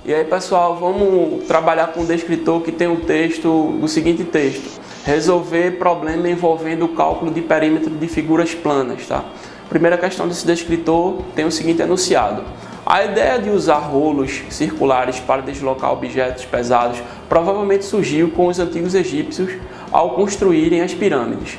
E aí, pessoal, vamos trabalhar com um descritor que tem o seguinte texto: resolver problema envolvendo o cálculo de perímetro de figuras planas, tá? Primeira questão desse descritor tem o seguinte enunciado: a ideia de usar rolos circulares para deslocar objetos pesados provavelmente surgiu com os antigos egípcios ao construírem as pirâmides.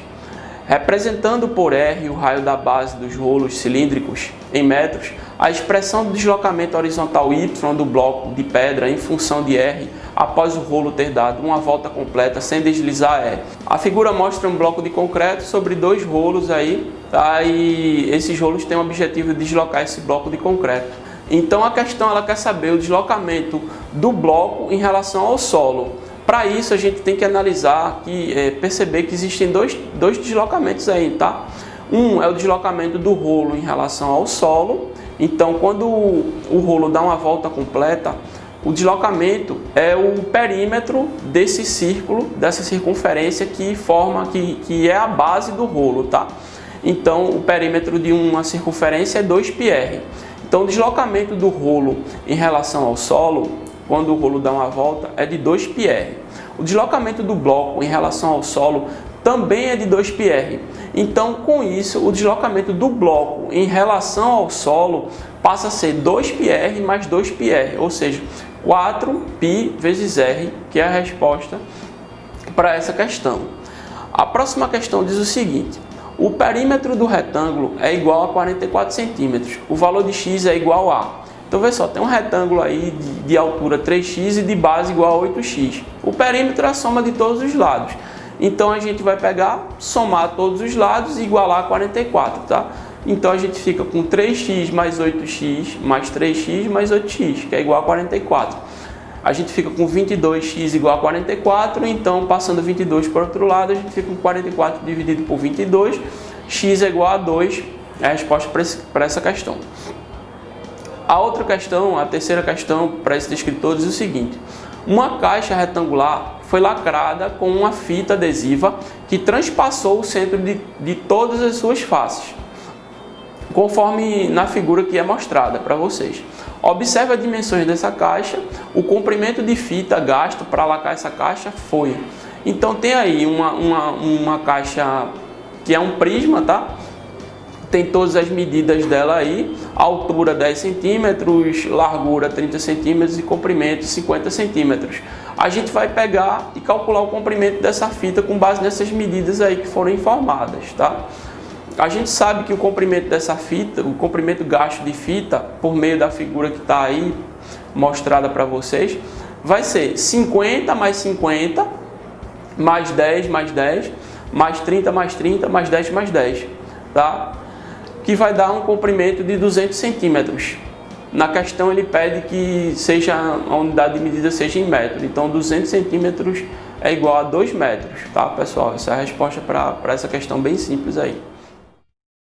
Representando por R o raio da base dos rolos cilíndricos em metros, a expressão do deslocamento horizontal y do bloco de pedra em função de R após o rolo ter dado uma volta completa sem deslizar é. A figura mostra um bloco de concreto sobre dois rolos aí, tá? E esses rolos têm o objetivo de deslocar esse bloco de concreto. Então a questão ela quer saber o deslocamento do bloco em relação ao solo. Para isso a gente tem que analisar, perceber que existem dois deslocamentos aí, tá? Um é o deslocamento do rolo em relação ao solo. Então quando o rolo dá uma volta completa, o deslocamento é o perímetro desse círculo, dessa circunferência que é a base do rolo, tá? Então o perímetro de uma circunferência é 2πr. Então o deslocamento do rolo em relação ao solo, quando o rolo dá uma volta, é de 2πr. O deslocamento do bloco em relação ao solo também é de 2πr. Então, com isso, o deslocamento do bloco em relação ao solo passa a ser 2πr mais 2πr, ou seja, 4π vezes r, que é a resposta para essa questão. A próxima questão diz o seguinte: o perímetro do retângulo é igual a 44 centímetros. O valor de x é igual a... Então, vê só, tem um retângulo aí de altura 3x e de base igual a 8x. O perímetro é a soma de todos os lados. Então, a gente vai pegar, somar todos os lados e igualar a 44, tá? Então, a gente fica com 3x mais 8x mais 3x mais 8x, que é igual a 44. A gente fica com 22x igual a 44, então, passando 22 para o outro lado, a gente fica com 44 dividido por 22, x é igual a 2, é a resposta para essa questão. A outra questão, a terceira questão para esse descritor diz o seguinte: uma caixa retangular foi lacrada com uma fita adesiva que transpassou o centro de todas as suas faces, conforme na figura que é mostrada para vocês. Observe as dimensões dessa caixa. O comprimento de fita gasto para lacrar essa caixa foi. Então tem aí uma caixa que é um prisma, tá? Tem todas as medidas dela aí: altura 10 centímetros, largura 30 centímetros e comprimento 50 centímetros. A gente vai pegar e calcular o comprimento dessa fita com base nessas medidas aí que foram informadas, tá? A gente sabe que o comprimento dessa fita, o comprimento gasto de fita, por meio da figura que está aí mostrada para vocês, vai ser 50 mais 50, mais 10 mais 10, mais 30 mais 30, mais 10 mais 10, tá? Que vai dar um comprimento de 200 centímetros. Na questão ele pede que a unidade de medida seja em metro. Então 200 centímetros é igual a 2 metros, tá, pessoal? Essa é a resposta para essa questão bem simples aí.